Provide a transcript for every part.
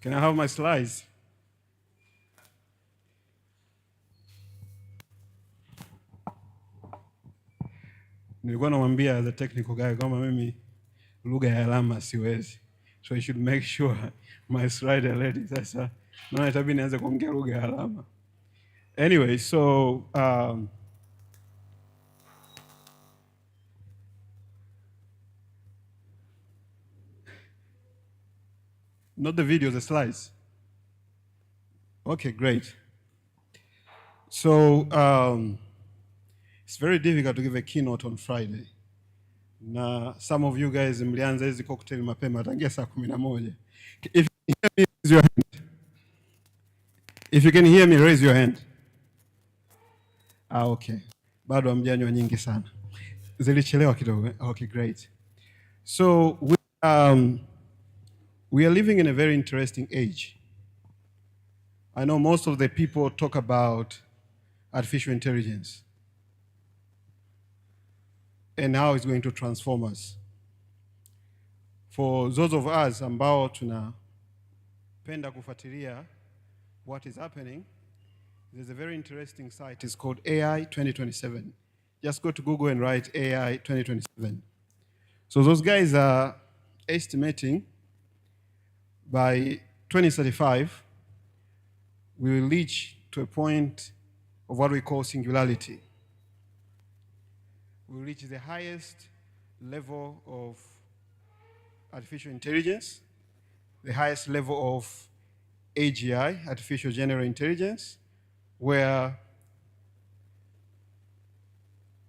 Can I have my slides? Nilikuwa namwambia the technical guy kwamba mimi lugha ya alama siwezi. So I should make sure my slide are ready. Sasa naona itabidi nianze kuongea lugha ya alama. Anyway, so not the video, the slides. Okay, great. So it's very difficult to give a keynote on Friday. Na some of you guys mlianza hizi cocktail mapema tangia saa 11. If you can hear me, raise your hand. Okay. Bado hamjanywa nyingi sana. Zilichelewa kidogo. Okay, great. So we are living in a very interesting age. I know most of the people talk about artificial intelligence and how it's going to transform us. For those of us ambao tunapenda kufuatilia what is happening, there's a very interesting site. It's called AI 2027. Just go to Google and write AI 2027. So those guys are estimating by 2035, we will reach to a point of what we call singularity. We will reach the highest level of artificial intelligence, the highest level of AGI, artificial general intelligence, where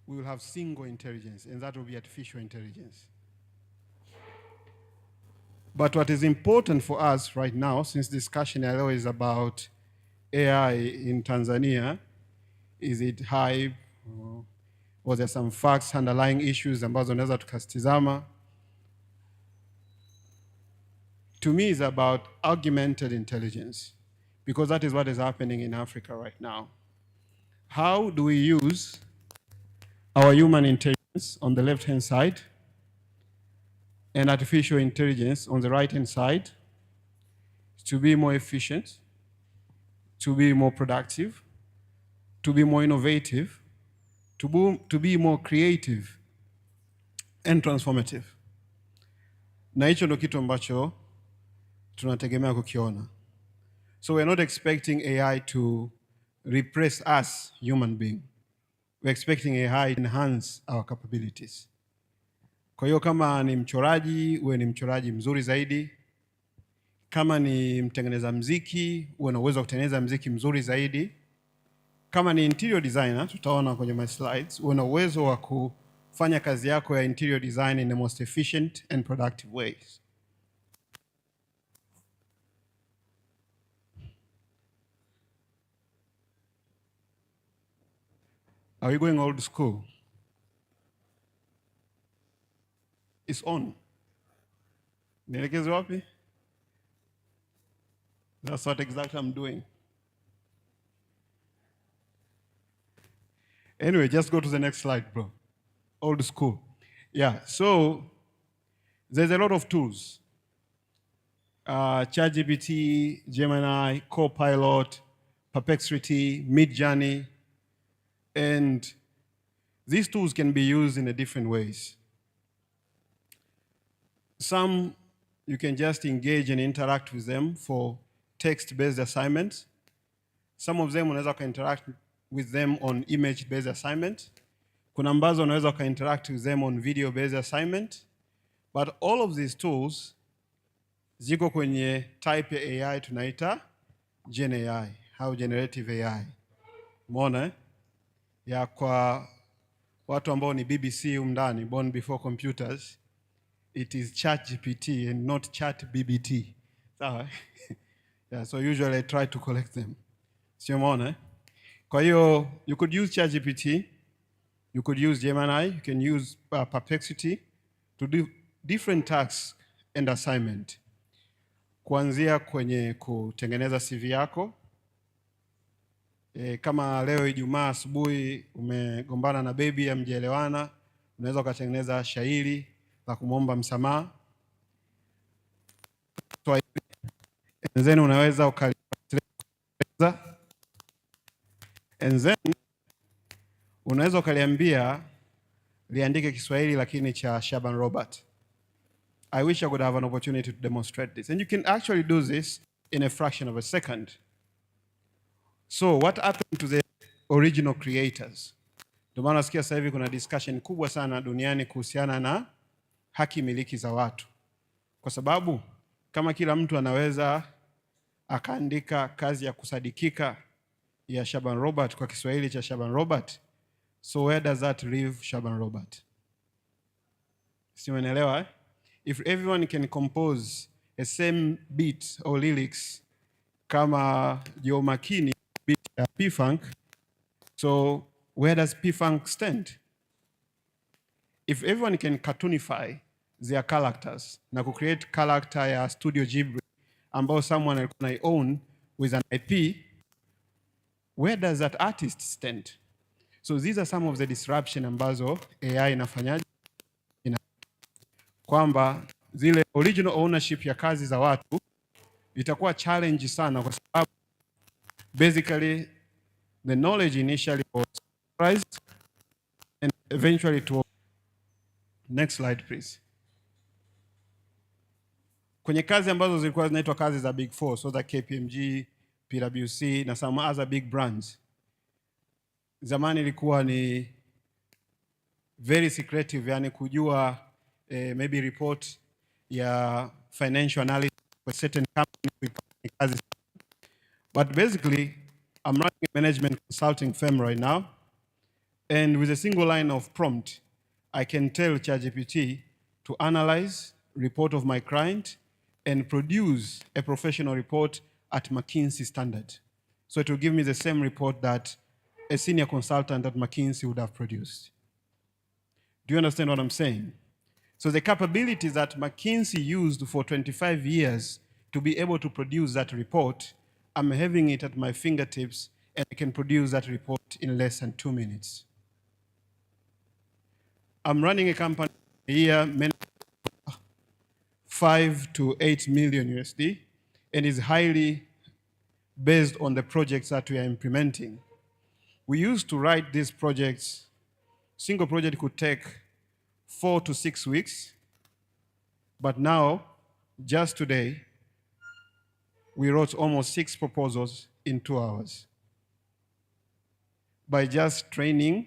we will have single intelligence, and that will be artificial intelligence. But what is important for us right now, since discussion is about AI in Tanzania, is it hype, or there some facts, underlying issues ambazo naweza tukazitizama? To me, it's about augmented intelligence, because that is what is happening in Africa right now. How do we use our human intelligence on the left-hand side and artificial intelligence on the right-hand side to be more efficient, to be more productive, to be more innovative, to be more creative and transformative? Na hicho ndo kitu ambacho tunategemea kukiona. So we're not expecting AI to replace us, human being. We're expecting AI to enhance our capabilities. Kwa hiyo kama ni mchoraji, uwe ni mchoraji mzuri zaidi. Kama ni mtengeneza mziki, uwe na uwezo wa kutengeneza mziki mzuri zaidi. Kama ni interior designer, tutaona kwenye my slides, uwe na uwezo wa kufanya kazi yako ya interior design in the most efficient and productive ways. Are we going old school? It's on. Nielekeze wapi? That's what exactly I'm doing. Anyway, just go to the next slide, bro. Old school. Yeah, so there's a lot of tools. ChatGPT, Gemini, Copilot, Perplexity, Midjourney, and these tools can be used in different ways. Some you can just engage and interact with them for text-based assignments. Some of them unaweza interact with them on image-based assignment. Kuna ambazo unaweza interact with them on video-based assignment. But all of these tools ziko kwenye type ya AI tunaita Gen AI, au generative AI. Umeona? Ya kwa watu ambao ni BBC umndani, born before computers, it is ChatGPT and not ChatBBT. Sawa? Yeah, so usually I try to collect them. Sio umeona? Kwa hiyo, you could use ChatGPT, you could use Gemini, you can use Perplexity to do different tasks and assignment. Kuanzia kwenye kutengeneza CV yako. Kama leo Ijumaa asubuhi umegombana na baby hamjaelewana, unaweza ukatengeneza shairi la kumwomba msamaha. and then unaweza and then unaweza ukaliambia liandike Kiswahili lakini cha Shaban Robert. I wish I could have an opportunity to demonstrate this. And you can actually do this in a fraction of a second. So what happened to the original creators? Ndio maana nasikia sasa hivi kuna discussion kubwa sana duniani kuhusiana na haki miliki za watu. Kwa sababu kama kila mtu anaweza akaandika kazi ya kusadikika ya Shaban Robert kwa Kiswahili cha Shaban Robert, so where does that leave Shaban Robert? Si umeelewa eh? If everyone can compose a same beat or lyrics kama Joe Makini beat ya P-Funk, so where does P-Funk stand? If everyone can cartoonify their characters na create character ya Studio Ghibli ambao someone alikuwa na own with an IP, where does that artist stand? So these are some of the disruption ambazo AI inafanyaje, kwamba zile original ownership ya kazi za watu itakuwa challenge sana, kwa sababu basically the knowledge initially was prized and eventually to... Next slide please. Kwenye kazi ambazo zilikuwa zinaitwa kazi za Big Four, so za KPMG, PwC na some other big brands, zamani ilikuwa ni very secretive, yani kujua maybe report ya financial analysis for certain companies. But basically, I'm running a management consulting firm right now, and with a single line of prompt, I can tell ChatGPT to analyze report of my client and produce a professional report at McKinsey standard. So it will give me the same report that a senior consultant at McKinsey would have produced. Do you understand what I'm saying? So the capabilities that McKinsey used for 25 years to be able to produce that report, I'm having it at my fingertips, and I can produce that report in less than 2 minutes. I'm running a company here, 5 to 8 million USD, and is highly based on the projects that we are implementing. We used to write these projects, single project could take 4 to 6 weeks, but now, just today, we wrote almost 6 proposals in 2 hours by just training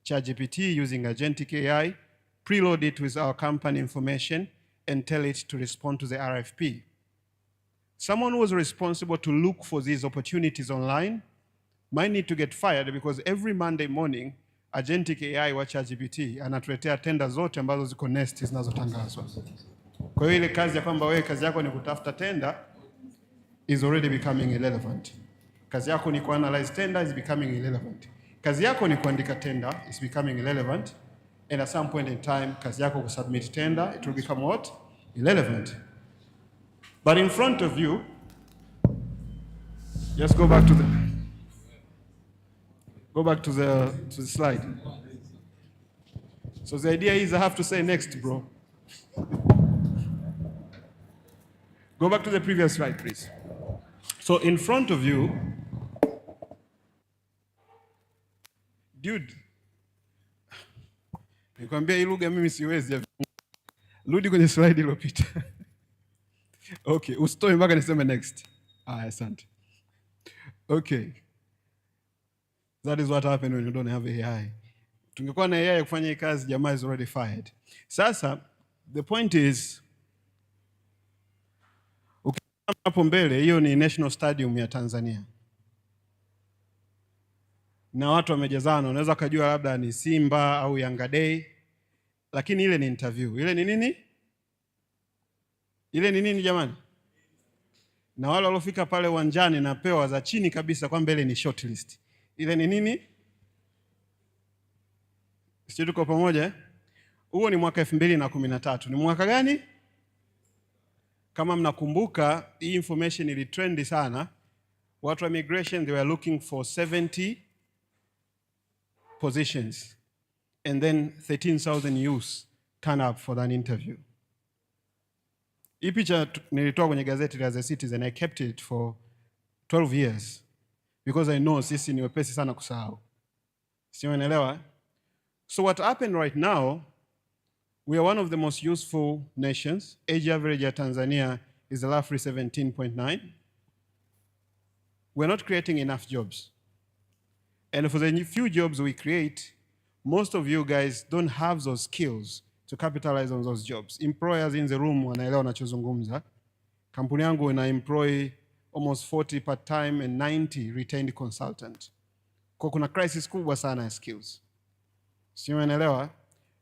ChatGPT using agentic AI, preload it with our company information, and tell it to respond to the RFP. Someone who was responsible to look for these opportunities online might need to get fired, because every Monday morning agentic AI wa ChatGPT anatuletea tenda zote ambazo ziko nest zinazotangazwa. Kwa hiyo ile kazi ya kwamba wewe kazi yako ni kutafuta tenda is already becoming irrelevant. Kazi yako ni kuanalyze tender is becoming irrelevant. Kazi yako ni kuandika tender is becoming irrelevant. And at some point in time, kazi yako kusubmit tender, it will become what? Irrelevant. But in front of you, just go back to the slide. So the idea is I have to say next, bro. Go back to the previous slide, please. So in front of you, dude, nikwambia hii lugha mimi siwezi. Rudi kwenye slide iliyopita. Okay, usitoe mpaka niseme next. Asante. Okay. That is what happened when you don't have AI. Tungekuwa na AI ya kufanya hii kazi, jamaa is already fired. Sasa, the point is, hapo mbele, hiyo ni National Stadium ya Tanzania. Na watu wamejazana, unaweza kujua labda ni Simba au Yanga Day, lakini ile ni interview. Ile ni nini? Ile ni nini jamani? Na wale waliofika pale uwanjani na pewa za chini kabisa kwa mbele ni shortlist. Ile ni nini? Sisi tuko pamoja? Huo ni mwaka 2013. Ni mwaka gani? Kama mnakumbuka, hii information ili trendi sana. Watu wa migration, they were looking for 70 positions. And then 13,000 youths turn up for that interview. Hii picha nilitoa kwenye gazeti la The Citizen. I kept it for 12 years because I know sisi ni wepesi sana kusahau. Sio, unaelewa? So what happened right now, we are one of the most useful nations. Age average ya Tanzania is roughly 17.9. We're not creating enough jobs. And for the few jobs we create, most of you guys don't have those skills to capitalize on those jobs. Employers in the room wanaelewa nachozungumza. Kampuni yangu ina employ almost 40 part-time and 90 retained consultant. Kwa kuna crisis kubwa sana ya skills. Sio, unaelewa?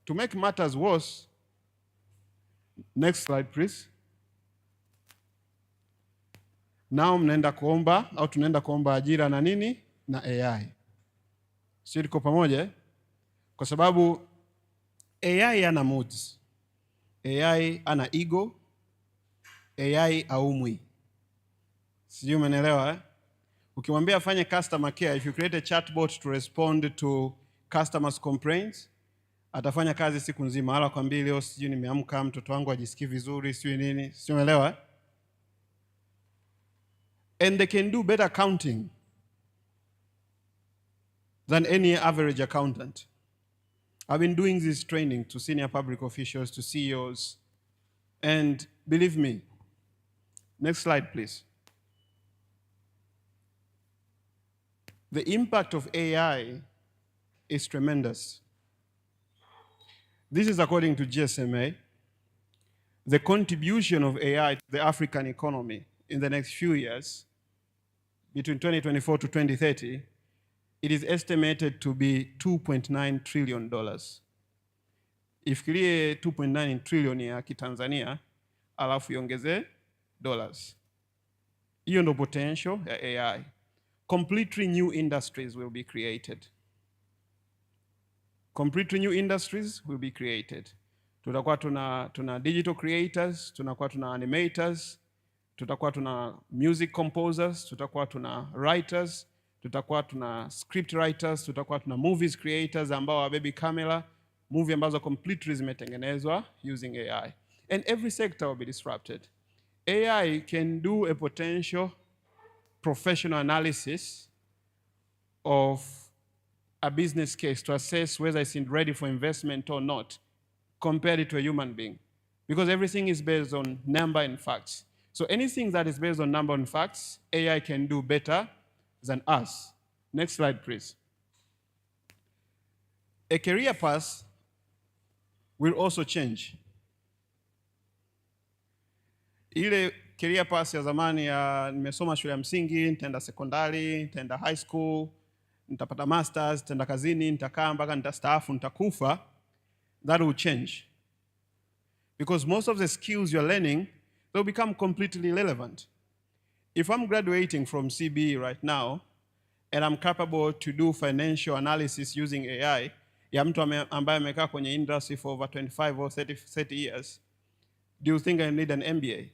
To make matters worse, next slide please. Now mnaenda kuomba au tunaenda kuomba ajira na nini? Na AI. Sio, tuko pamoja? Kwa sababu AI ana moods. AI ana ego. AI aumwi. Sijui umeelewa eh? Ukimwambia afanye customer care, if you create a chatbot to respond to customers complaints, atafanya kazi siku nzima. Hala kwambia leo sijui nimeamka mtoto wangu ajisikii vizuri, sijui nini. Sijui umeelewa eh? And they can do better accounting than any average accountant. I've been doing this training to senior public officials, to CEOs, and believe me, next slide please. The impact of AI is tremendous. This is according to GSMA. The contribution of AI to the African economy in the next few years, between 2024 to 2030, it is estimated to be $2.9 trillion. Ifikirie 2.9 trillion ya kitanzania, alafu iongeze dollars. Hiyo ndo potential ya AI. Completely new industries will be created. Completely new industries will be created. Tutakuwa tuna digital creators, tunakuwa tuna animators, tutakuwa tuna music composers, tutakuwa tuna writers, tutakuwa tuna script writers, tutakuwa tuna movies creators ambao wabebi camera, movie ambazo completely zimetengenezwa using AI. And every sector will be disrupted. AI can do a potential professional analysis of a business case to assess whether it's ready for investment or not, compared it to a human being. Because everything is based on number and facts. So anything that is based on number and facts, AI can do better than us. Next slide, please. A career path will also change. Ile career path ya zamani ya nimesoma shule ya msingi, nitaenda sekondari, nitaenda high school, nitapata masters, nitaenda kazini, nitakaa mpaka nitastaafu, nitakufa, that will change. Because most of the skills you're learning, they'll become completely irrelevant. If I'm graduating from CBE right now, and I'm capable to do financial analysis using AI, ya mtu ambaye amekaa kwenye industry for over 25 or 30 years, do you think I need an MBA?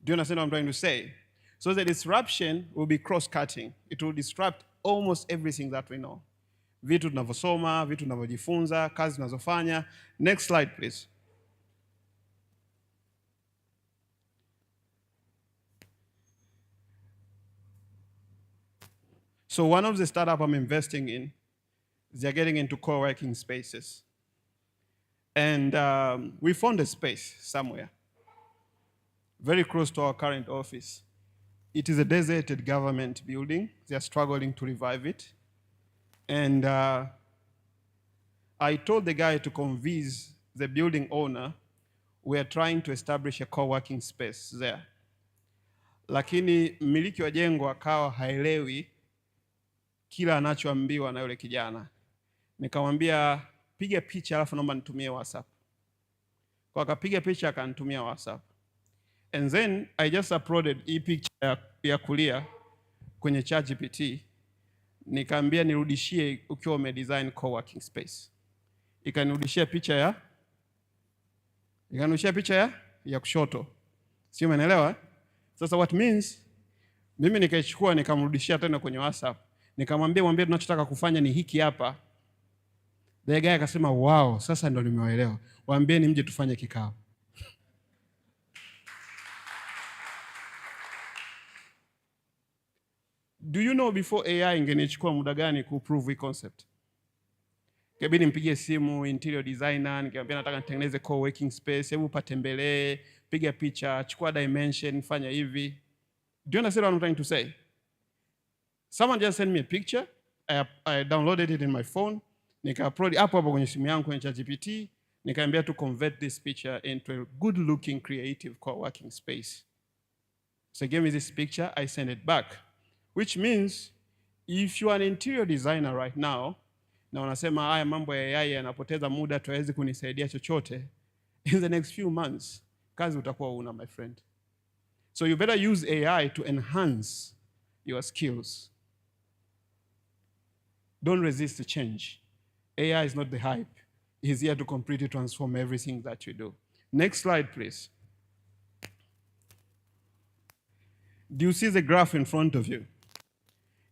Do you understand what I'm trying to say? So the disruption will be cross-cutting. It will disrupt almost everything that we know. Vitu tunavyosoma, vitu tunavyojifunza, kazi tunazofanya. Next slide, please. So one of the startups I'm investing in, they're getting into co-working spaces. And we found a space somewhere, very close to our current office. It is a deserted government building. They are struggling to revive it. And I told the guy to convince the building owner we are trying to establish a co-working space there. Lakini mmiliki wa jengo akawa haelewi kila anachoambiwa na yule kijana. Nikamwambia piga picha alafu naomba nitumie WhatsApp. Kwa akapiga picha akanitumia WhatsApp. And then I just uploaded hii picture ya kulia kwenye ChatGPT. Nikaambia nirudishie ukiwa umedesign co-working space. Ikanirudishia picha ya kushoto. Sio, umeelewa? Sasa what means, mimi nikaichukua nikamrudishia tena kwenye WhatsApp. Nikamwambia tunachotaka kufanya ni hiki hapa. The guy akasema wow, sasa ndo nimewaelewa. Waambieni mje tufanye kikao. Do you know before AI ingenichukua muda gani kuprove hii concept? Kabidi nimpigie simu interior designer, nikamwambia nataka nitengeneze co-working space, hebu patembelee, piga picha, chukua dimension, fanya hivi. Do you understand what I'm trying to say? Someone just sent me a picture, I downloaded it in my phone, nika-upload hapo kwenye simu yangu kwenye ChatGPT, nikaambia to convert this picture into a good looking creative co-working space. So he gave me this picture, I sent it back. Which means if you are an interior designer right now, na unasema haya mambo ya AI yanapoteza muda, tuwezi kunisaidia chochote, in the next few months, kazi utakuwa una, my friend. So you better use AI to enhance your skills. Don't resist the change. AI is not the hype. It's here to completely transform everything that you do. Next slide, please. Do you see the graph in front of you?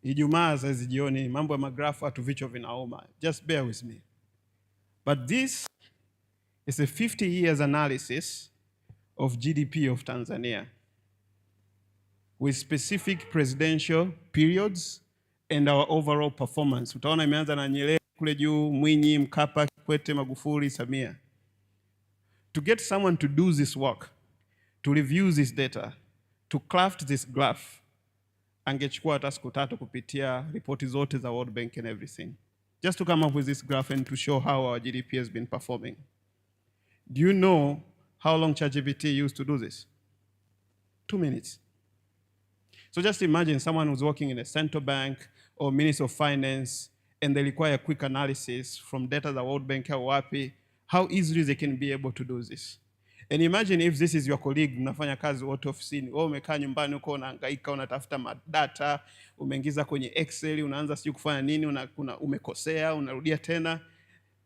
Ijumaa za jioni, mambo ya magrafu hatu vichwa vinauma. Just bear with me. But this is a 50 years analysis of GDP of Tanzania with specific presidential periods and our overall performance. Utaona imeanza na Nyerere kule juu, Mwinyi, Mkapa, Kikwete, Magufuli, Samia. To get someone to do this work, to review this data, to craft this graph, angechukua hata siku 3 kupitia ripoti zote za World Bank and everything. Just to come up with this graph and to show how our GDP has been performing. Do you know how long ChatGPT used to do this? 2 minutes. So just imagine someone who's working in a central bank or Ministry of Finance and they require a quick analysis from data the World Bank au wapi, how easily they can be able to do this. And imagine if this is your colleague, mnafanya kazi wote ofisini, wewe umekaa nyumbani huko unahangaika, unatafuta data, umeingiza kwenye Excel, unaanza sijui kufanya nini, umekosea, unarudia tena.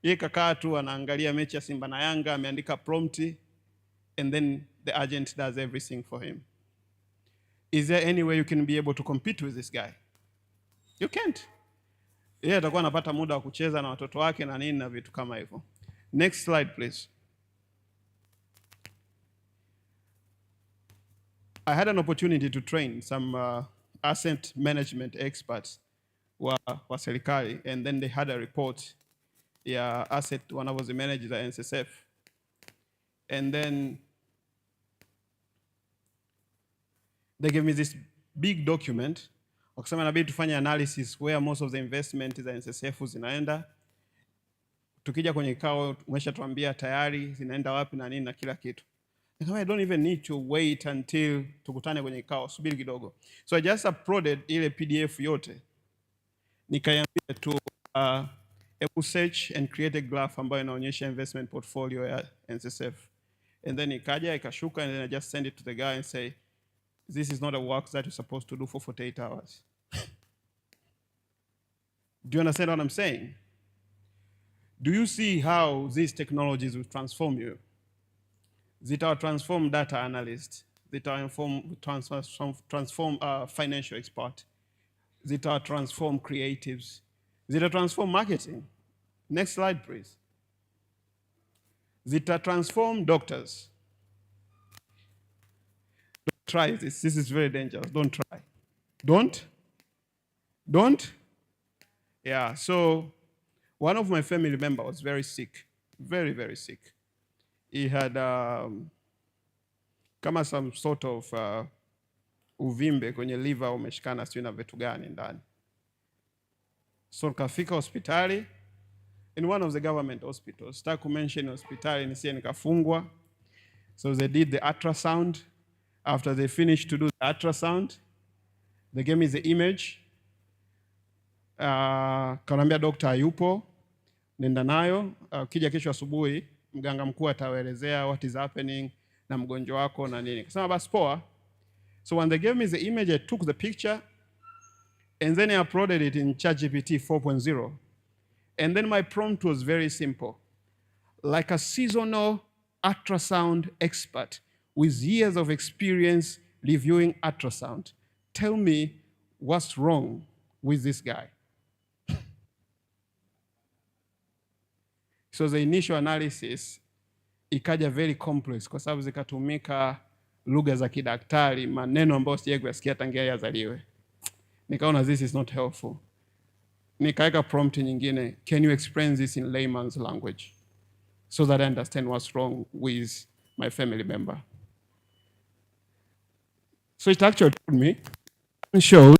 Yeye kakaa tu anaangalia mechi ya Simba na Yanga, ameandika prompt, and then the agent does everything for him. Is there any way you can be able to compete with this guy? You can't. Yeye atakuwa anapata muda wa kucheza na watoto wake na nini na vitu kama hivyo. Next slide please. I had an opportunity to train some asset management experts wa serikali, and then they had a report ya asset wanavyozimanage za NSSF. And then they gave me this big document. Wakasema inabidi tufanye analysis where most of the investment za NSSF zinaenda. Tukija kwenye kikao umeshatuambia tayari zinaenda wapi na nini na kila kitu. I don't even need to wait until tukutane kwenye kikao, subiri kidogo. So I just uploaded ile PDF yote. Nikaiambia tu search and create a graph ambayo inaonyesha investment portfolio ya NSSF. And then ikaja ikashuka, and then I just send it to the guy and say, this is not a work that you're supposed to do for 48 hours. Do you understand what I'm saying? Do you see how these technologies will transform you? Zita transform data analyst, zita transform financial expert, zita transform creatives, zita transform marketing. Next slide, please. Zita transform doctors. Don't try this. This is very dangerous. Don't try. Don't. Yeah. So one of my family members was very sick, very, very sick. He had kama some sort of uvimbe kwenye liver umeshikana sio na vitu gani ndani. So kafika hospitali, in one of the government hospitals. Sitaki kumention hospitali nisije nikafungwa. So they did the ultrasound. After they finished to do the ultrasound, they gave me the image. Kanambia dokta hayupo, nenda nayo, kija kesho asubuhi mganga mkuu atawaelezea what is happening na mgonjwa wako na nini. Kasema basi poa. So when they gave me the image, I took the picture and then I uploaded it in ChatGPT 4.0. And then my prompt was very simple. Like a seasonal ultrasound expert with years of experience reviewing ultrasound, tell me what's wrong with this guy. So the initial analysis ikaja very complex kwa sababu zikatumika lugha za kidaktari, maneno ambayo sijawahi kuyasikia tangia yazaliwe. Nikaona this is not helpful. Nikaweka prompt nyingine, can you explain this in layman's language so that I understand what's wrong with my family member? So it actually told me, shows,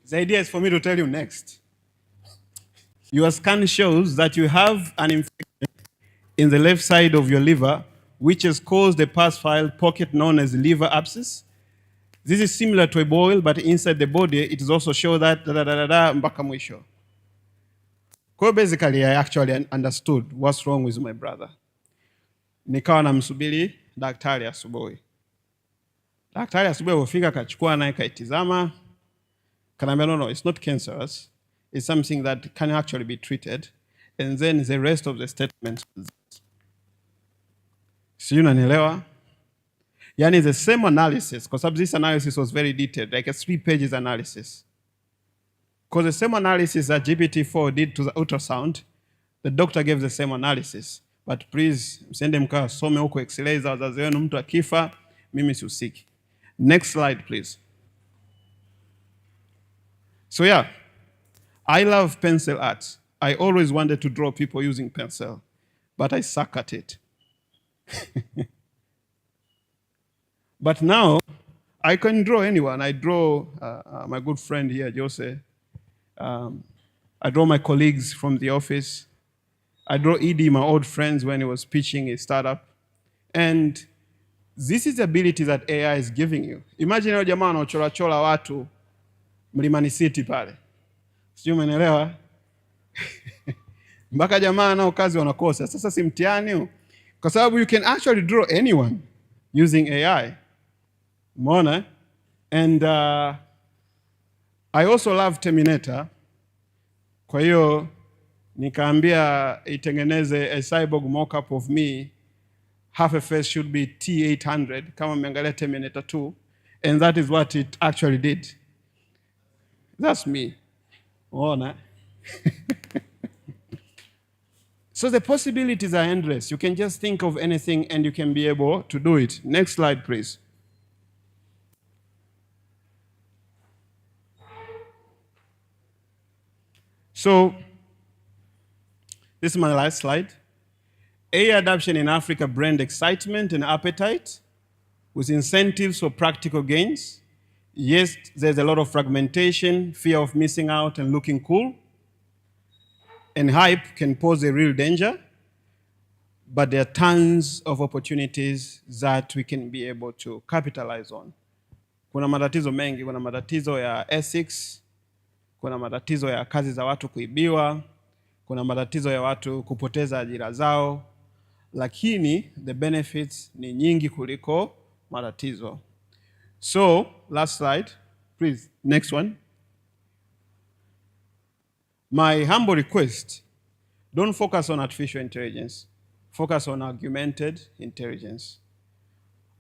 the idea is for me to tell you next. Your scan shows that you have an infection in the left side of your liver, which has caused a pus-filled pocket known as liver abscess. This is similar to a boil, but inside the body, it is also show that mpaka mwisho. Kwa basically, I actually understood what's wrong with my brother. Nikawa namsubiri daktari asubuhi. Daktari asubuhi alifika, kachukua naye kaitizama. Kanambia, no, it's not cancerous. It's something that can actually be treated. And then the rest of the statement. Sijui unanielewa? Yani the same analysis, because this analysis was very detailed, like a 3 pages analysis. Because the same analysis that GPT-4 did to the ultrasound, the doctor gave the same analysis. But please, msiende mkasome huko X-ray za wazazi wenu, mtu akifa, mimi sihusiki. Next slide, please. So yeah, I love pencil art. I always wanted to draw people using pencil, but I suck at it. But now, I can draw anyone. I draw my good friend here, Jose. I draw my colleagues from the office. I draw Edie, my old friends, when he was pitching a startup. And this is the ability that AI is giving you. Imagine yule jamaa anaochora watu Mlimani City pale. Sijui umeelewa? Mpaka jamaa nao kazi wanakosa. Sasa si mtihani huu. Kwa sababu you can actually draw anyone using AI. Umeona? And I also love Terminator. Kwa hiyo nikaambia itengeneze a cyborg mock-up of me. Half a face should be T800 kama mmeangalia Terminator 2, and that is what it actually did. That's me. Unaona? So the possibilities are endless. You can just think of anything and you can be able to do it. Next slide, please. So this is my last slide. AI adoption in Africa brand excitement and appetite with incentives for practical gains. Yes, there's a lot of fragmentation, fear of missing out and looking cool. And hype can pose a real danger, but there are tons of opportunities that we can be able to capitalize on. Kuna matatizo mengi, kuna matatizo ya ethics, kuna matatizo ya kazi za watu kuibiwa, kuna matatizo ya watu kupoteza ajira zao, lakini the benefits ni nyingi kuliko matatizo. So, last slide, please, next one. My humble request, don't focus on artificial intelligence, focus on augmented intelligence.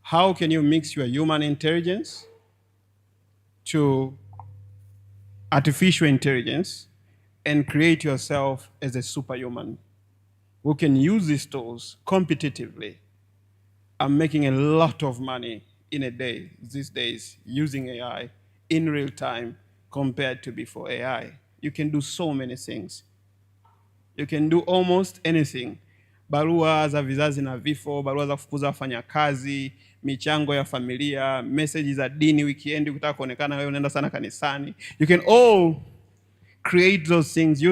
How can you mix your human intelligence to artificial intelligence and create yourself as a superhuman who can use these tools competitively? I'm making a lot of money in a day these days using AI in real time compared to before AI. You can do so many things. You can do almost anything. Barua za vizazi na vifo, barua za kufukuza wafanyakazi, michango ya familia, messages za dini weekend ukitaka kuonekana wewe unaenda sana kanisani. You can all create those things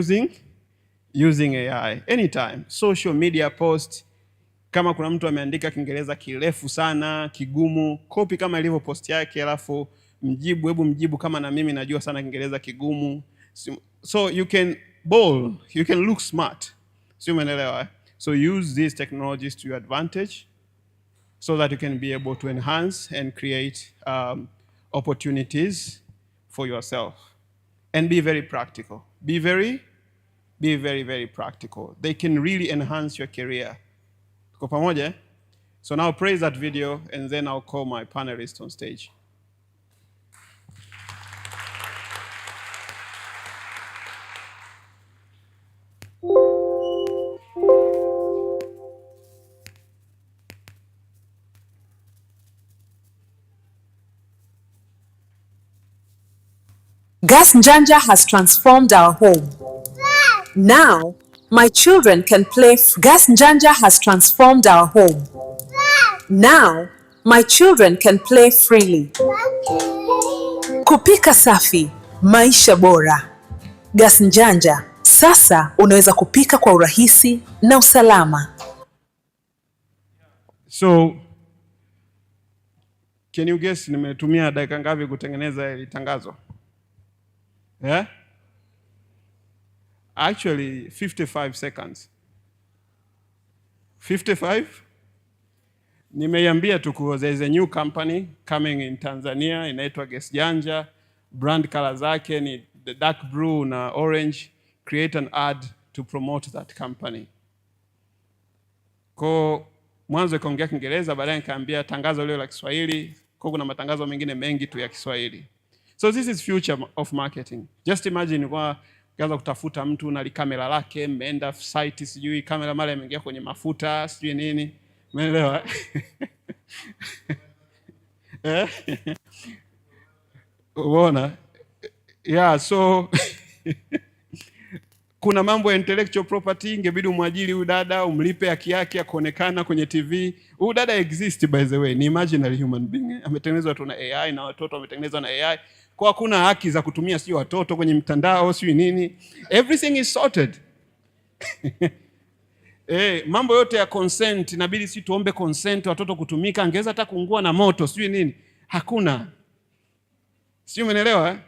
using AI anytime. Social media post, kama kuna mtu ameandika Kiingereza kirefu sana, kigumu, copy kama ilivyo post yake alafu mjibu, hebu mjibu kama na mimi najua sana Kiingereza kigumu. So you can bold, you can look smart. So umeelewa? So use these technologies to your advantage so that you can be able to enhance and create opportunities for yourself. And be very practical. Be very, very practical. They can really enhance your career. Tuko pamoja? So now praise that video and then I'll call my panelists on stage. Gas Njanja has transformed our home. Now, my children can play. Gas Njanja has transformed our home. Now, my children can play freely. Kupika safi, maisha bora. Gas Njanja, sasa unaweza kupika kwa urahisi na usalama. So, can you guess nimetumia dakika ngapi kutengeneza hili tangazo? Yeah? Actually, 55 seconds. 55? Nimeiambia tu kuwa there is a new company coming in Tanzania, inaitwa Gas Janja. Brand color zake ni the dark blue na orange. Create an ad to promote that company. Kwa mwanzo ikaongea Kiingereza, baadaye nikaambia tangazo lile la Kiswahili. Kwa kuna matangazo mengine mengi tu ya Kiswahili. So this is future of marketing. Just imagine kwa ukianza kutafuta mtu na kamera lake, mmeenda site sijui kamera mara imeingia kwenye mafuta, sijui nini. Umeelewa? Unaona? Yeah, so kuna mambo ya intellectual property, ingebidi umwajiri huyu dada, umlipe haki yake kuonekana kwenye TV. Huyu dada exist by the way, ni imaginary human being. Ametengenezwa tu na AI na watoto wametengenezwa na AI. Kwa hakuna haki za kutumia sio watoto kwenye mtandao, sio nini. Everything is sorted. Mambo yote ya consent, inabidi si tuombe consent watoto kutumika, angeweza hata kuungua na moto, sio nini. Hakuna. Sio, umeelewa?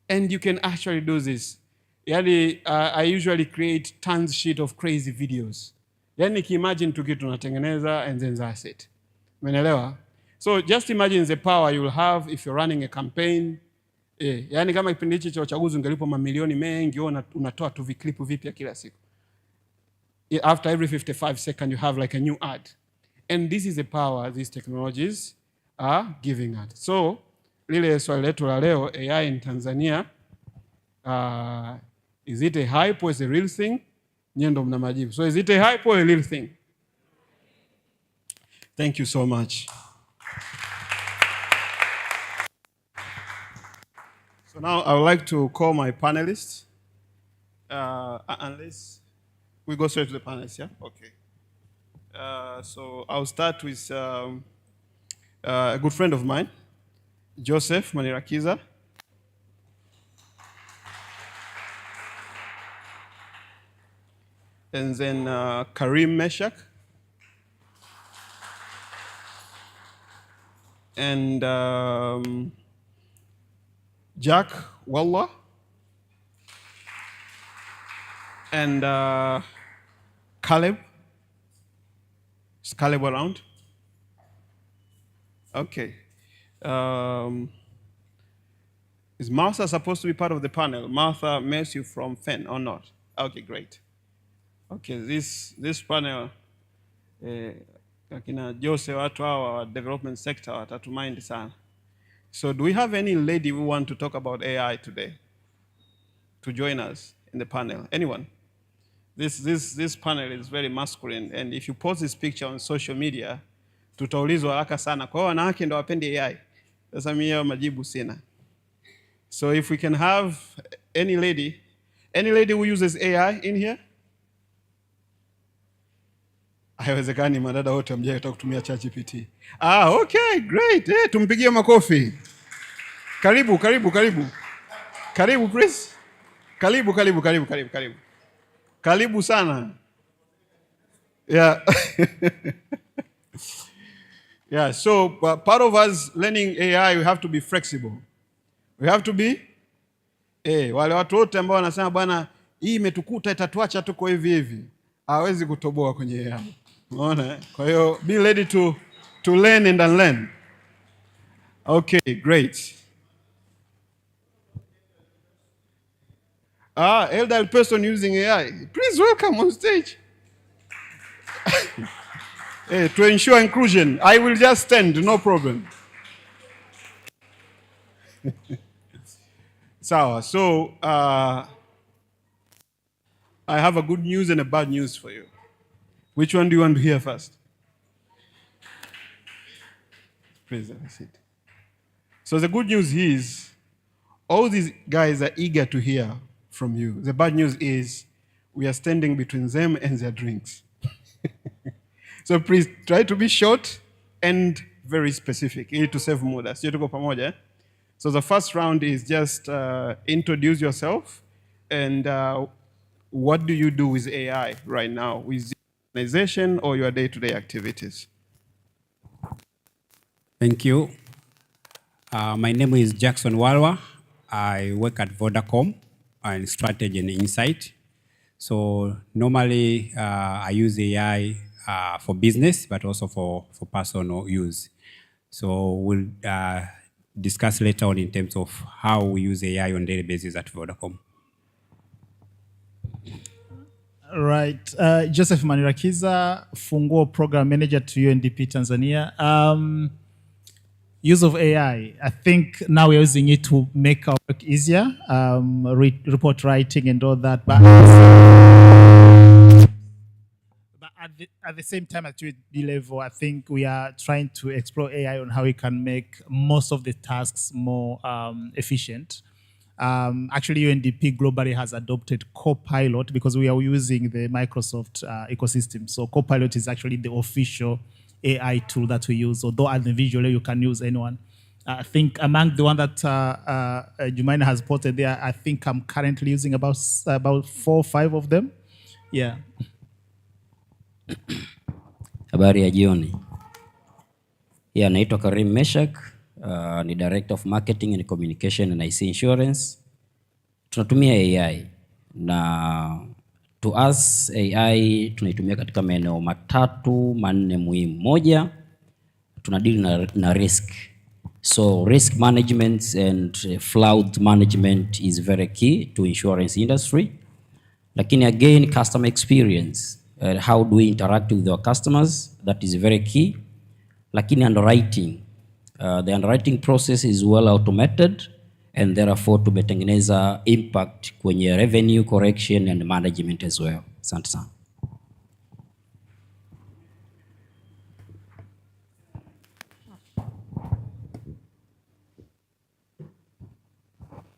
And you can actually do this. Yani, I usually create tons sheet of crazy videos. Yani nikiimagine tu kitu tunatengeneza and then that's it. Umeelewa? So just imagine the power you'll have if you're running a campaign. Yani kama kipindi hichi cha uchaguzi ungelipo mamilioni mengi, unatoa tu viklipu vipya kila siku. After every 55 seconds you have like a new ad. And this is the power these technologies are giving us. So, lile swali letu la leo, AI in Tanzania, is it a hype or is it a real thing? Nyendo mna majibu. So is it a hype or a real thing? Thank you so much. So now I would like to call my panelists. Unless we go straight to the panelists, yeah? Okay. So I'll start with a good friend of mine, Joseph Manirakiza. And then Karim Meshak. And Jack Wallah. And Caleb. Is Caleb around? Okay. Is Martha supposed to be part of the panel? Martha Mercy from FEN or not? Okay, great. Okay, this panel, akina Jose watu hawa wa development sector watatumind sana. So do we have any lady who want to talk about AI today to join us in the panel? Anyone? This panel is very masculine, and if you post this picture on social media, tutaulizwa haraka sana. Kwa hiyo wanawake ndio wapendi AI. Sasa mimi majibu sina. So if we can have any lady who uses AI in here? Haiwezekani madada wote mjao kutumia ChatGPT. Okay, great. Tumpigie makofi. Karibu please. Karibu sana. Yeah. Yeah, so part of us learning AI, we have to be flexible. We have to be wale watu wote ambao wanasema bwana hii imetukuta itatuacha tuko hivi. Hawezi kutoboa kwenye AI. Unaona? Kwa hiyo be ready to learn and unlearn. Okay, great. Elder person using AI. Please welcome on stage. To ensure inclusion, I will just stand, no problem. So I have a good news and a bad news for you. Which one do you want to hear first? Please have a seat. So the good news is all these guys are eager to hear from you. The bad news is we are standing between them and their drinks. So please try to be short and very specific. You need to save muda. Sio tuko pamoja, eh? So the first round is just introduce yourself and what do you do with AI right now with the organization or your day-to-day activities? Thank you. My name is Jackson Walwa. I work at Vodacom in strategy and insight. So normally I use AI for business, but also for personal use. So we'll discuss later on in terms of how we use AI on a daily basis at Vodacom. Right. Joseph Manirakiza, Funguo Program Manager to UNDP Tanzania. Use of AI. I think now we're using it to make our work easier, report writing and all that. But at the same time, at UNDP level, I think we are trying to explore AI on how we can make most of the tasks more efficient. Actually, UNDP globally has adopted Copilot because we are using the Microsoft ecosystem. So Copilot is actually the official AI tool that we use, although individually you can use anyone. I think among the one that Jumaina has posted there, I think I'm currently using about 4 or 5 of them. Yeah. Habari ya jioni. Yeah, naitwa Karim Meshak, ni Director of Marketing and Communication and IC Insurance. Tunatumia AI na to us AI tunaitumia katika maeneo matatu manne muhimu. Moja, tunadili na risk. So risk management and fraud management is very key to insurance industry. Lakini again, customer experience. How do we interact with our customers? That is very key. Lakini underwriting. The underwriting process is well automated and therefore tumetengeneza impact kwenye revenue correction and management as well. Asante sana.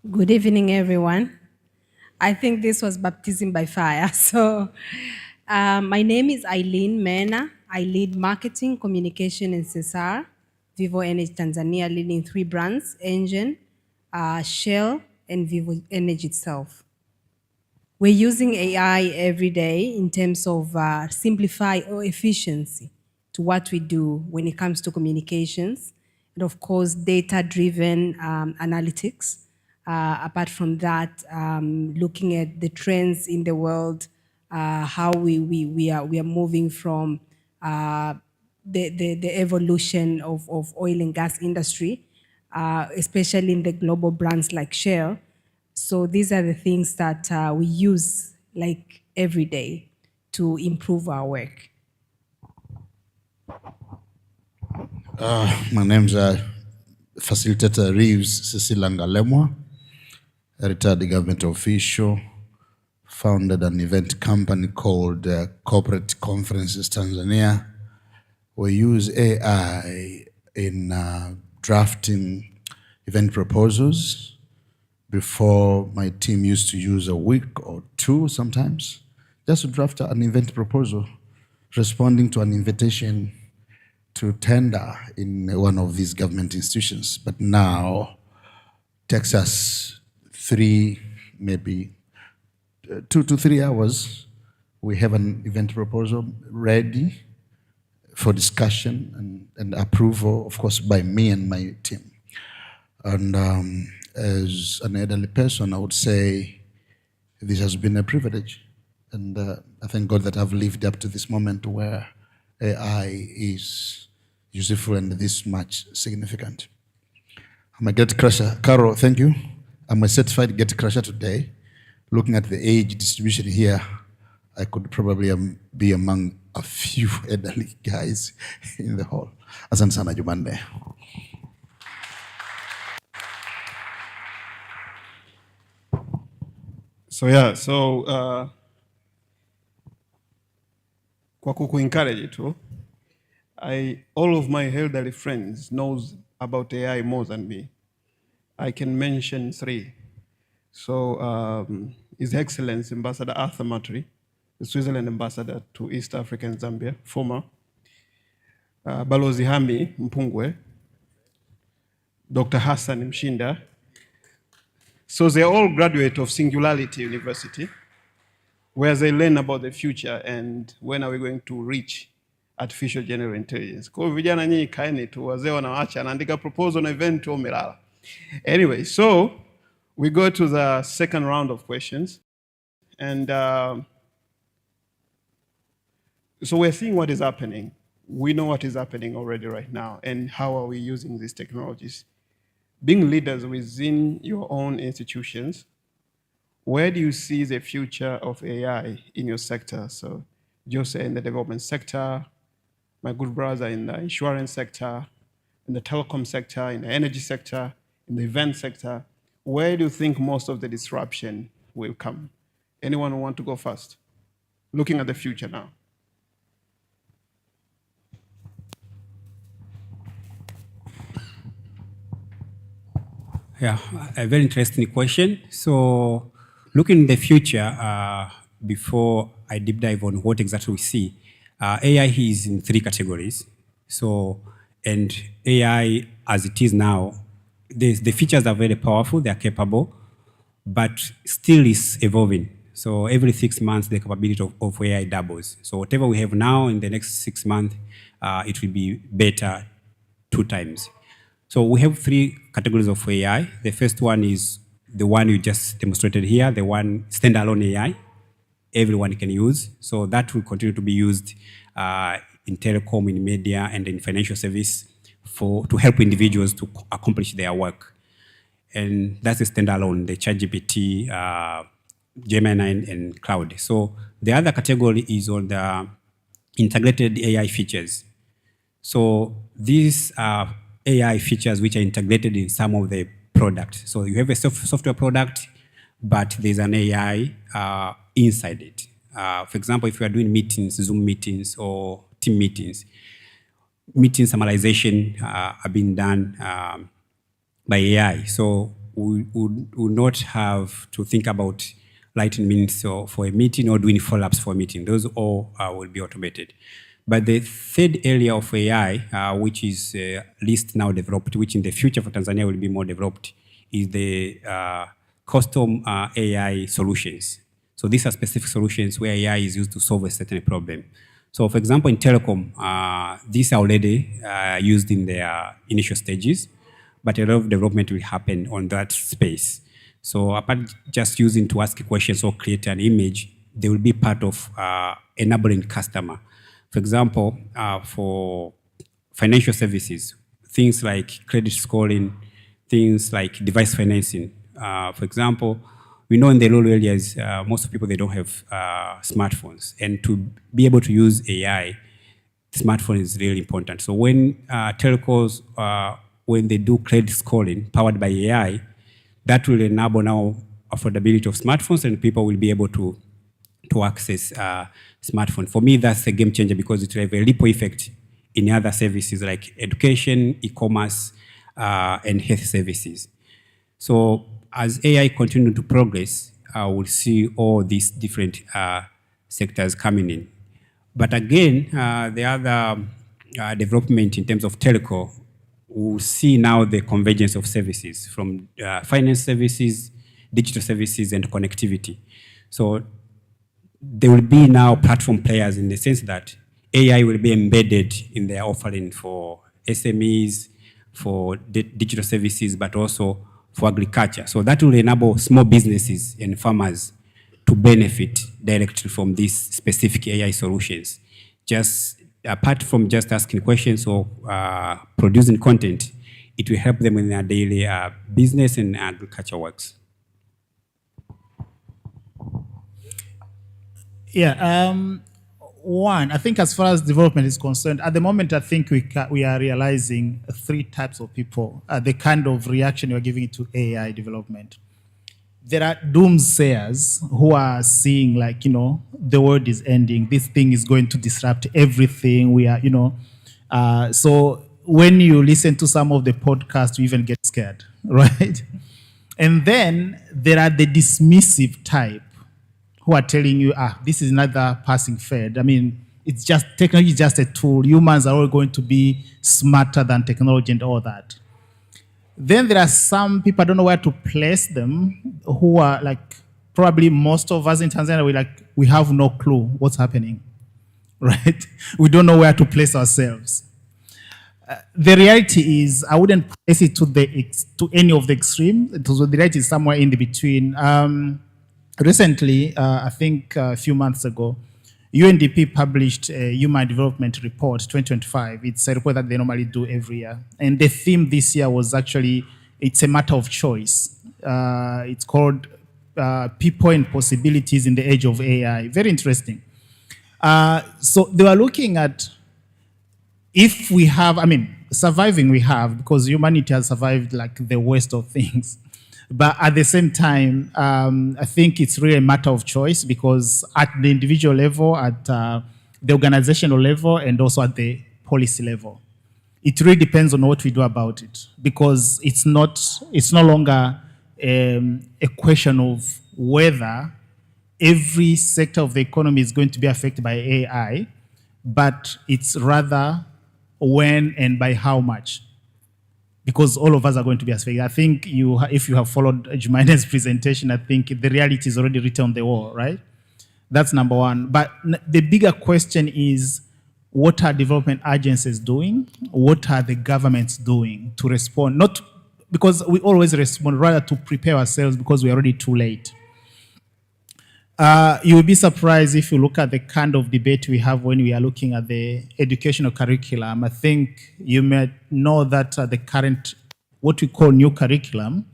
Good evening, everyone. I think this was baptism by fire. So my name is Eileen Mena. I lead marketing, communication, and CSR, Vivo Energy Tanzania, leading 3 brands, Engine, Shell, and Vivo Energy itself. We're using AI every day in terms of simplify or efficiency to what we do when it comes to communications, and of course, data-driven analytics. Apart from that, looking at the trends in the world, how we are moving from the evolution of oil and gas industry, especially in the global brands like Shell. So these are the things that we use like every day to improve our work. My name's Facilitator Reeves Cecilia Ngalemwa, a retired government official, founded an event company called Corporate Conferences Tanzania. We use AI in drafting event proposals. Before, my team used to use a week or 2 sometimes just to draft an event proposal, responding to an invitation to tender in one of these government institutions. But now, takes us 3, maybe 2 to 3 hours. We have an event proposal ready for discussion and approval, of course, by me and my team. And as an elderly person, I would say this has been a privilege. And I thank God that I've lived up to this moment where AI is useful and this much significant. I'm a gate crusher. Carol, thank you. I'm a certified gate crusher today. Looking at the age distribution here, I could probably be among a few elderly guys in the hall. Asante sana Jumanne. So yeah, kwa kuku-encourage tu, all of my elderly friends knows about AI more than me. I can mention three. So His Excellency Ambassador Arthur Matri, the Switzerland ambassador to East Africa and Zambia, former, Balozi Hami Mpungwe, Dr. Hassan Mshinda. So they're all graduates of Singularity University, where they learn about the future and when are we going to reach artificial general intelligence. Kwa hiyo vijana nyinyi kaeni tu, wazee wanawaacha anaandika proposal na event umelala. Anyway, so we go to the second round of questions. And so we're seeing what is happening. We know what is happening already right now and how are we using these technologies. Being leaders within your own institutions, where do you see the future of AI in your sector? So Jose in the development sector, my good brother in the insurance sector, in the telecom sector, in the energy sector, in the event sector. Where do you think most of the disruption will come? Anyone want to go first? Looking at the future now. Yeah, a very interesting question. So looking in the future, before I deep dive on what exactly we see, AI is in three categories. So, and AI as it is now, the features are very powerful, they are capable, but still is evolving. So every 6 months, the capability of AI doubles. So whatever we have now in the next 6 months, it will be better 2 times. So we have 3 categories of AI. The first one is the one you just demonstrated here, the one standalone AI, everyone can use. So that will continue to be used in telecom, in media, and in financial service to help individuals to accomplish their work. And that's a standalone, the ChatGPT, Gemini, and cloud. So the other category is on the integrated AI features. So these are AI features which are integrated in some of the products. So you have a software product, but there's an AI inside it. For example, if you are doing meetings, Zoom meetings or team meetings, meeting summarization are being done by AI. So we would not have to think about writing minutes for a meeting or doing follow-ups for a meeting. Those all will be automated. But the third area of AI, which is least now developed, which in the future for Tanzania will be more developed, is the custom AI solutions. So these are specific solutions where AI is used to solve a certain problem. So for example, in telecom, these are already used in their initial stages, but a lot of development will happen on that space. So apart just using to ask questions or create an image, they will be part of enabling customer. For example, for financial services, things like credit scoring, things like device financing. For example, we know in the rural areas, most of people, they don't have smartphones. And to be able to use AI, smartphone is really important. So when telcos, when they do credit scoring powered by AI, that will enable now affordability of smartphones and people will be able to access smartphone. For me, that's a game changer because it will have a ripple effect in other services like education, e-commerce, and health services. So as AI continue to progress, we'll see all these different sectors coming in. But again, the other development in terms of telco, we'll see now the convergence of services from finance services, digital services, and connectivity. So there will be now platform players in the sense that AI will be embedded in their offering for SMEs, for digital services, but also for agriculture. So that will enable small businesses and farmers to benefit directly from these specific AI solutions. Just apart from just asking questions or producing content, it will help them in their daily business and agriculture works. Yeah, one, I think as far as development is concerned, at the moment, I think we are realizing 3 types of people, the kind of reaction you're giving to AI development. There are doomsayers who are seeing like, the world is ending. This thing is going to disrupt everything. We are, so when you listen to some of the podcasts, you even get scared. right? And then there are the dismissive type who are telling you, this is another passing fad. I mean, it's just, technology is just a tool. Humans are all going to be smarter than technology and all that. Then there are some people, I don't know where to place them, who are like, probably most of us in Tanzania, we have no clue what's happening, right? We don't know where to place ourselves. The reality is, I wouldn't place it to any of the extremes. The reality is somewhere in the between. Recently, I think a few months ago, UNDP published a Human Development Report 2025. It's a report that they normally do every year. And the theme this year was actually, it's a matter of choice. It's called People and Possibilities in the Age of AI. Very interesting. So they were looking at, if we have, I mean, surviving we have, because humanity has survived like the worst of things. But at the same time, I think it's really a matter of choice, because at the individual level, at the organizational level, and also at the policy level, it really depends on what we do about it, because it's no longer a question of whether every sector of the economy is going to be affected by AI, but it's rather when and by how much, because all of us are going to be affected. I think if you have followed Jumaine's presentation, I think the reality is already written on the wall, right? That's number one. But the bigger question is, what are development agencies doing? What are the governments doing to respond? Not because we always respond, rather to prepare ourselves, because we're already too late. You will be surprised if you look at the kind of debate we have when we are looking at the educational curriculum. I think you may know that the current, what we call new curriculum,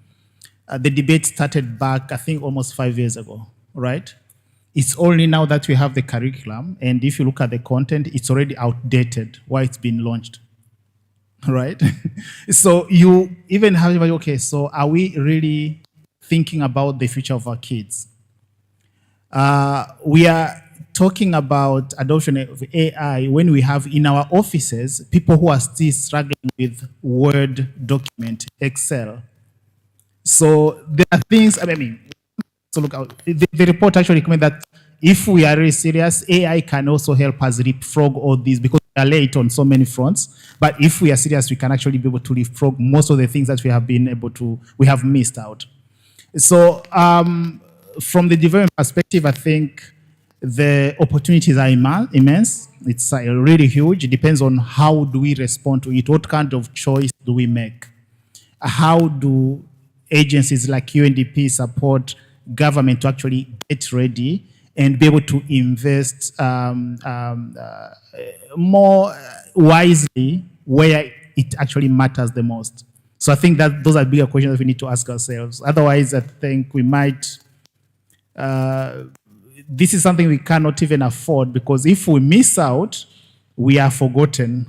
the debate started back, I think, almost 5 years ago, right? It's only now that we have the curriculum, and if you look at the content, it's already outdated while it's been launched, right? So you even have, okay, so are we really thinking about the future of our kids? We are talking about adoption of AI when we have in our offices people who are still struggling with Word document, Excel. So there are things, I mean, so look out. The report actually recommends that if we are really serious, AI can also help us leapfrog all these, because we are late on so many fronts. But if we are serious, we can actually be able to leapfrog most of the things that we have missed out. So, from the development perspective, I think the opportunities are immense. It's really huge. It depends on how do we respond to it. What kind of choice do we make? How do agencies like UNDP support government to actually get ready and be able to invest more wisely where it actually matters the most? So I think that those are bigger questions that we need to ask ourselves. Otherwise, I think we might this is something we cannot even afford, because if we miss out, we are forgotten.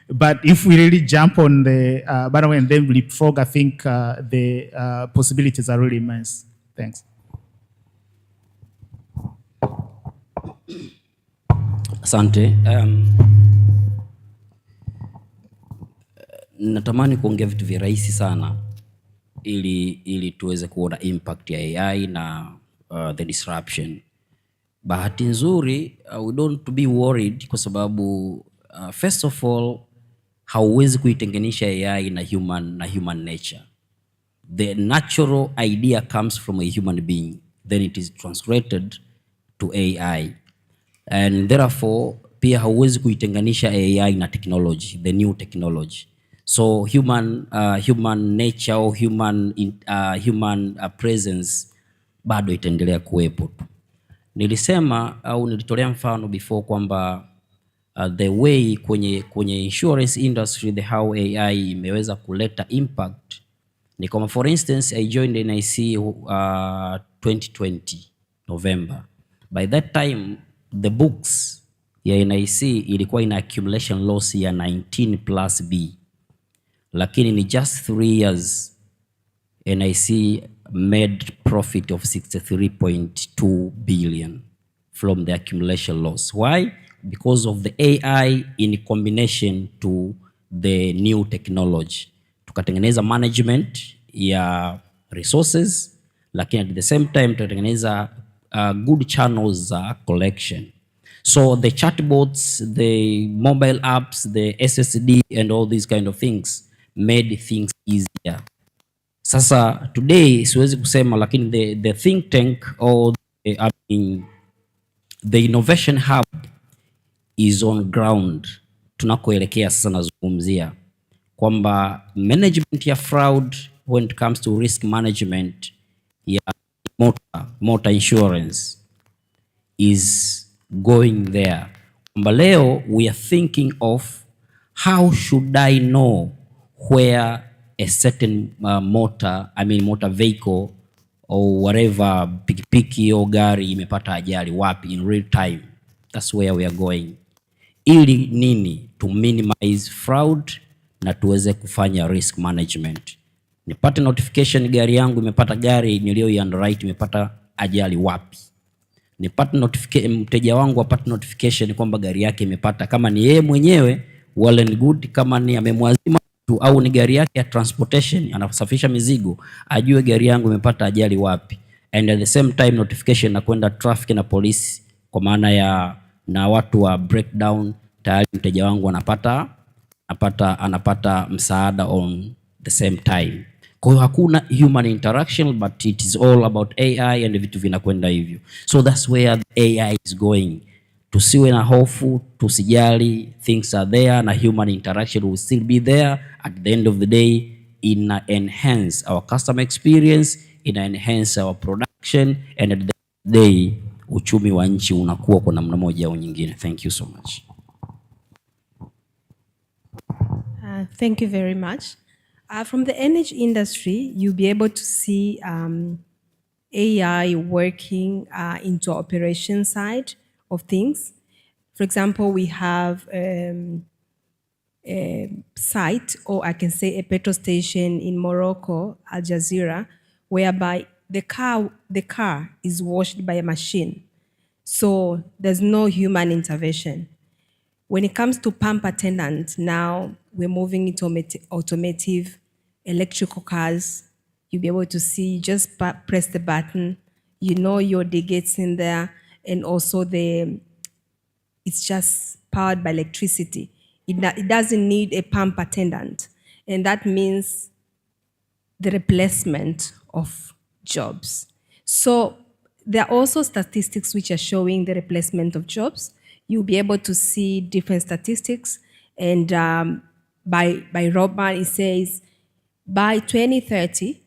But if we really jump on the bandwagon and then leapfrog, I think the possibilities are really immense. Thanks. Asante. Natamani kuongea vitu virahisi sana ili tuweze kuona impact ya AI na the disruption. Bahati nzuri, we don't be worried, kwa sababu first of all, hauwezi kuitenganisha AI na human nature. The natural idea comes from a human being, then it is translated to AI, and therefore pia hauwezi kuitenganisha AI na technology, the new technology. So human nature or human presence bado itaendelea kuwepo tu. Nilisema au nilitolea mfano before kwamba the way kwenye insurance industry, the how AI imeweza kuleta impact ni kama, for instance, I joined NIC 2020 November. By that time the books ya NIC ilikuwa ina accumulation loss ya 19 plus B, lakini ni just 3 years NIC made profit of 63.2 billion from the accumulation loss. Why? Because of the AI in combination to the new technology. Tukatengeneza management ya resources, lakini at the same time tutatengeneza good channels za collection. So the chatbots, the mobile apps, the SSD and all these kind of things made things easier. Sasa today siwezi kusema, lakini the think tank or the innovation hub is on ground. Tunakoelekea sasa nazungumzia kwamba management ya fraud when it comes to risk management ya motor insurance is going there. Kwamba leo we are thinking of how should I know where a certain motor vehicle or whatever, pikipiki au gari imepata ajali wapi in real time. That's where we are going. Ili nini? To minimize fraud na tuweze kufanya risk management. Nipate notification gari yangu imepata, gari nilio underwrite imepata ajali wapi. Nipate notification, mteja wangu apate notification kwamba gari yake imepata, kama ni yeye mwenyewe well and good, kama ni amemwazima tu au ni gari yake ya transportation anasafisha mizigo, ajue gari yangu imepata ajali wapi. And at the same time notification na kwenda traffic na polisi, kwa maana ya na watu wa breakdown, tayari mteja wangu anapata msaada on the same time. Kwa hiyo hakuna human interaction, but it is all about AI and vitu vinakwenda hivyo. So that's where the AI is going. Tusiwe na hofu, tusijali, things are there na human interaction will still be there. At the end of the day, ina enhance our customer experience, ina enhance our production, and at the end of the day uchumi wa nchi unakuwa kwa namna moja au nyingine. Thank you so much. Thank you very much. From the energy industry, you'll be able to see AI working into operation side of things. For example, we have a site, or I can say a petrol station in Morocco, Al Jazeera, whereby the car is washed by a machine. So there's no human intervention. When it comes to pump attendant, now we're moving into automotive, electrical cars. You'll be able to see, just press the button, you know your digits in there, and also it's just powered by electricity. It doesn't need a pump attendant. And that means the replacement of jobs. So there are also statistics which are showing the replacement of jobs. You'll be able to see different statistics. And by Robert, it says, by 2030,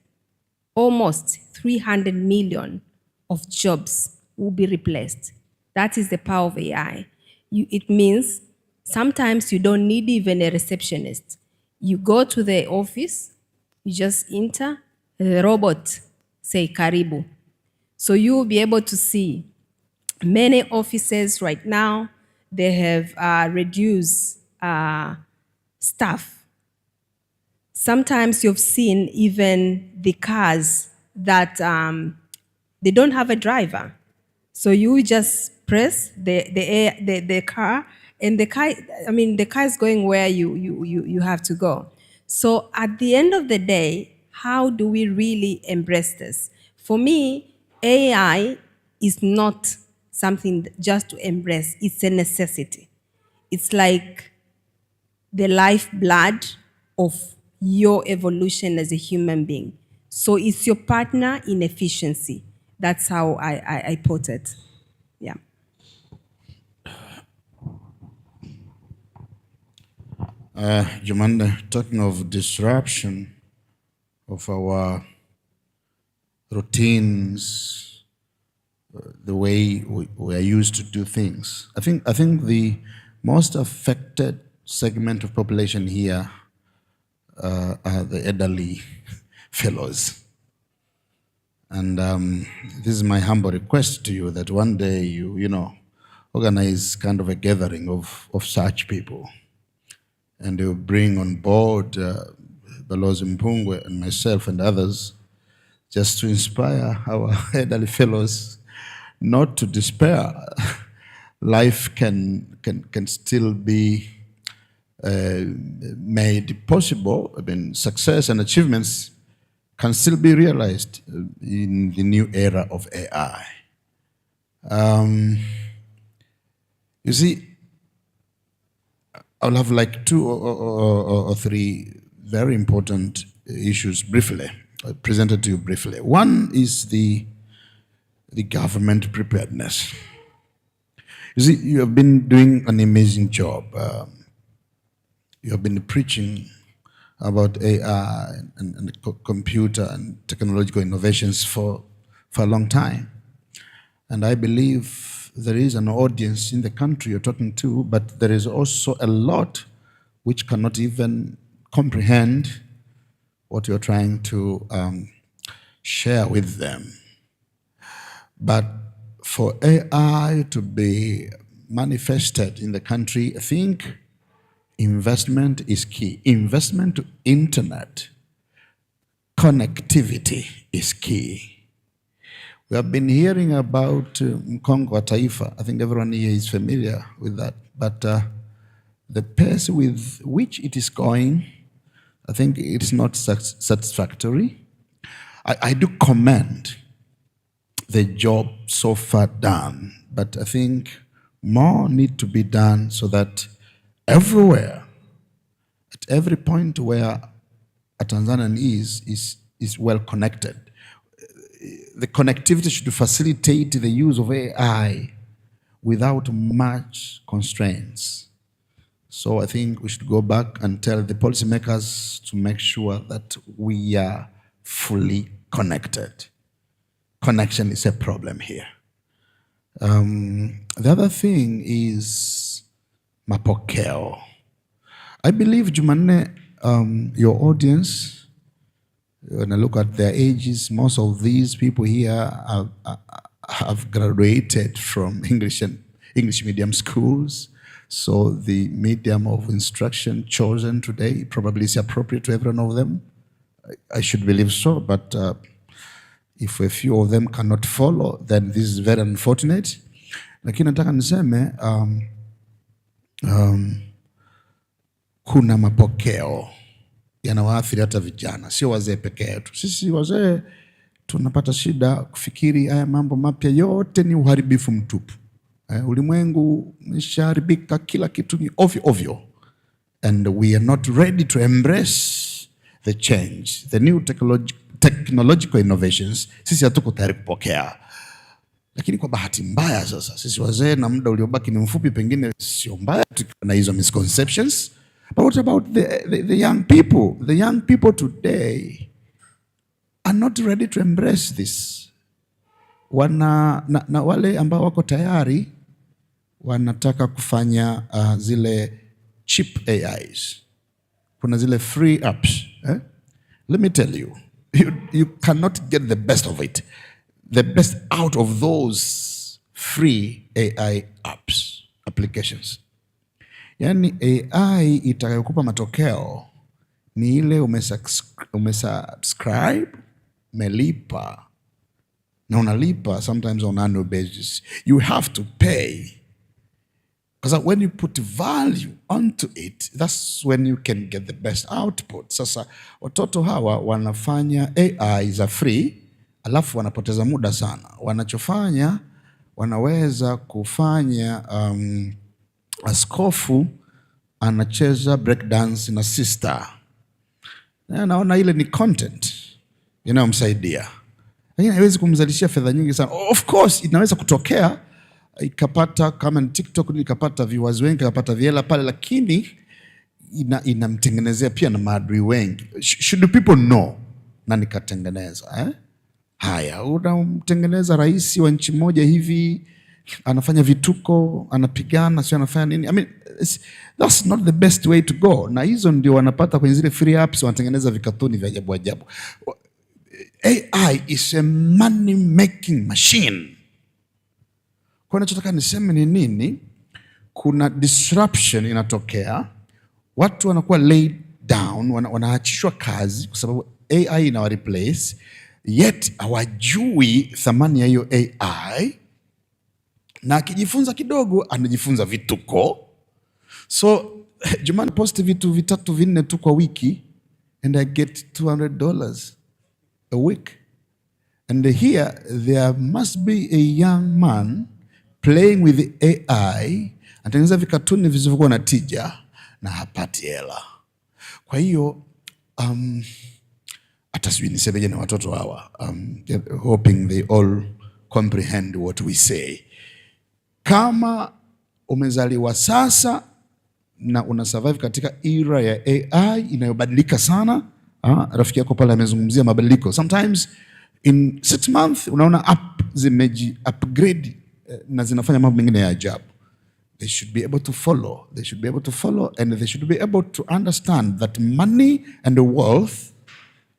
almost 300 million of jobs will be replaced. That is the power of AI. It means sometimes you don't need even a receptionist. You go to the office, you just enter, the robot say karibu. So you will be able to see many offices right now, they have reduced staff. Sometimes you've seen even the cars that they don't have a driver. So you just press the car, and the car is going where you have to go. So at the end of the day, how do we really embrace this? For me, AI is not something just to embrace, it's a necessity. It's like the lifeblood of your evolution as a human being. So it's your partner in efficiency. That's how I put it. Yeah. Jumanda, talking of disruption of our routines, the way we are used to do things. I think the most affected segment of population here are the elderly fellows. And this is my humble request to you that one day you organize kind of a gathering of such people, and you bring on board Balozi Mpungwe and myself and others, just to inspire our elderly fellows not to despair. Life can still be made possible. I mean, success and achievements can still be realized in the new era of AI. You see, I'll have like 2 or 3 very important issues briefly, presented to you briefly. One is the government preparedness. You see, you have been doing an amazing job. You have been preaching about AI and computer and technological innovations for a long time. And I believe there is an audience in the country you're talking to, but there is also a lot which cannot even comprehend what you're trying to share with them. But for AI to be manifested in the country, I think investment is key. Investment to internet, connectivity is key. We have been hearing about Mkongo wa Taifa. I think everyone here is familiar with that. But the pace with which it is going, I think it is not satisfactory. I do commend the job so far done, but I think more need to be done so that everywhere, at every point where a Tanzanian is well connected, the connectivity should facilitate the use of AI without much constraints. So I think we should go back and tell the policymakers to make sure that we are fully connected. Connection is a problem here. The other thing is mapokeo. I believe, Jumanne, your audience, when I look at their ages, most of these people here have graduated from English medium schools. So the medium of instruction chosen today probably is appropriate to every one of them. I should believe so, but if a few of them cannot follow, then this is very unfortunate. Lakini nataka niseme kuna mapokeo yanawaathiri hata vijana, sio wazee peke yetu. Sisi wazee tunapata shida kufikiri haya mambo mapya yote ni uharibifu mtupu. Ulimwengu umeshaharibika, kila kitu ni ovyo ovyo. And we are not ready to embrace the change, the new technological innovations. Sisi hatuko tayari kupokea. Lakini kwa bahati mbaya sasa, sisi wazee na muda uliobaki ni mfupi, pengine sio mbaya na hizo misconceptions. But what about the young people? The young people today are not ready to embrace this. Na wale ambao wako tayari wanataka kufanya zile cheap AIs. Kuna zile free apps. Let me tell you, you cannot get the best of it. The best out of those free AI applications. Yani AI itakayokupa matokeo ni ile umesubscribe, umelipa, na unalipa sometimes on annual basis. You have to pay. Because when you put value onto it, that's when you can get the best output. Sasa watoto hawa wanafanya AI za free, alafu wanapoteza muda sana. Wanachofanya, wanaweza kufanya askofu anacheza breakdance na sister. Naona ile ni content inayomsaidia. Lakini haiwezi kumzalishia fedha nyingi sana. Of course inaweza kutokea ikapata kama ni TikTok ikapata viewers wengi, ikapata viela pale, lakini inamtengenezea pia na maadui wengi. Should people know na nikatengeneza haya, unamtengeneza rais wa nchi moja hivi anafanya vituko, anapigana, sio anafanya nini? I mean, that's not the best way to go. Na hizo ndio wanapata kwenye zile free apps, wanatengeneza vikatuni vya ajabu ajabu. AI is a money making machine. Kwa nachotaka niseme ni nini? Kuna disruption inatokea, watu wanakuwa laid down, wanaachishwa kazi kwa sababu AI inawa replace, yet hawajui thamani ya hiyo AI, na akijifunza kidogo anajifunza vituko. So Jumani post vitu vitatu vinne tu kwa wiki and I get $200. a week. And here, there must be a young man playing with the AI, anatengeneza vikatuni visivyokuwa na tija na hapati hela. Kwa hiyo hata sijui nisemeje na watoto hawa, hoping they all comprehend what we say. Kama umezaliwa sasa na una survive katika era ya AI inayobadilika sana, rafiki yako pale amezungumzia mabadiliko. Sometimes in 6 months unaona app zimeji upgrade na zinafanya mambo mengine ya ajabu. They should be able to follow. They should be able to follow, and they should be able to understand that money and wealth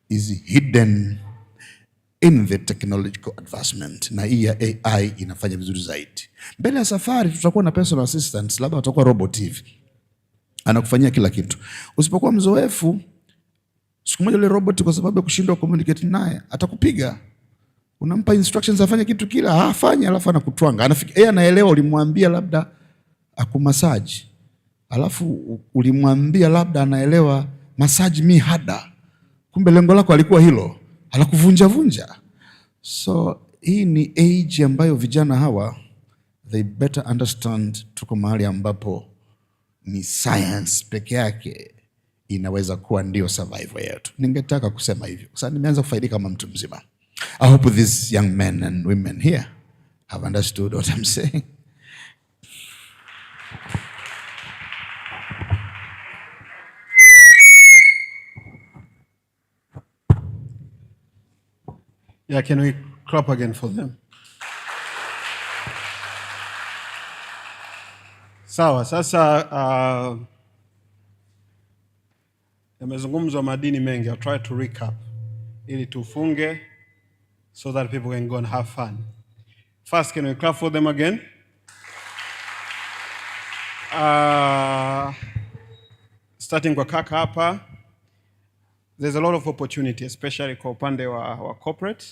is hidden in the technological advancement. Na hii ya AI inafanya vizuri zaidi. Mbele ya safari tutakuwa na personal assistants, labda watakuwa robot hivi, anakufanyia kila kitu. Usipokuwa mzoefu, siku moja ile robot kwa sababu ya kushindwa communicate naye atakupiga. Unampa instructions afanye kitu kila hafanye, alafu anakutwanga. Yeye anaelewa ulimwambia labda akumassage, alafu ulimwambia labda anaelewa massage mi hada, kumbe lengo lako alikuwa hilo, alakuvunja vunja. So hii ni age ambayo vijana hawa they better understand tuko mahali ambapo ni science peke yake inaweza kuwa ndio survival yetu. Ningetaka kusema hivyo kwa sababu nimeanza kufaidika kama mtu mzima. I hope these young men and women here have understood what I'm saying. Yeah, can we clap again for them? Sawa, sasa yamezungumzwa madini mengi. I'll try to recap ili tufunge so that people can go and have fun. First, can we clap for them again? Starting kwa kaka hapa, there's a lot of opportunity, especially kwa upande wa corporate,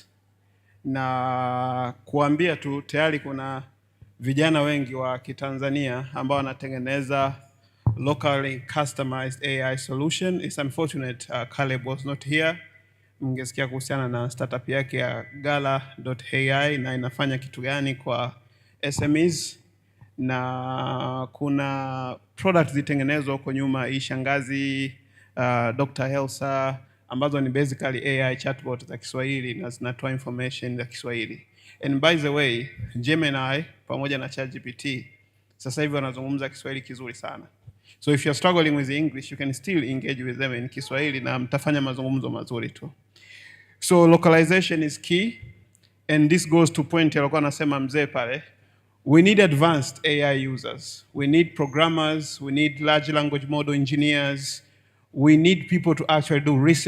na kuambia tu tayari kuna vijana wengi wa Kitanzania ambao wanatengeneza locally customized AI solution. It's unfortunate Caleb was not here. Mngesikia kuhusiana na startup yake ya Gala.ai na inafanya kitu gani kwa SMEs, na kuna products zitengenezwa huko nyuma, hii shangazi Dr. Elsa, ambazo ni basically AI chatbot za Kiswahili na zinatoa information za Kiswahili. And by the way, Gemini pamoja na ChatGPT sasa hivi wanazungumza Kiswahili kizuri sana. So if you're struggling with the English, you can still engage with them in Kiswahili na mtafanya mazungumzo mazuri tu. So localization is key, and this goes to point alikuwa anasema mzee pale. We need advanced AI users. We need programmers, we need large language model engineers. We need people to actually do research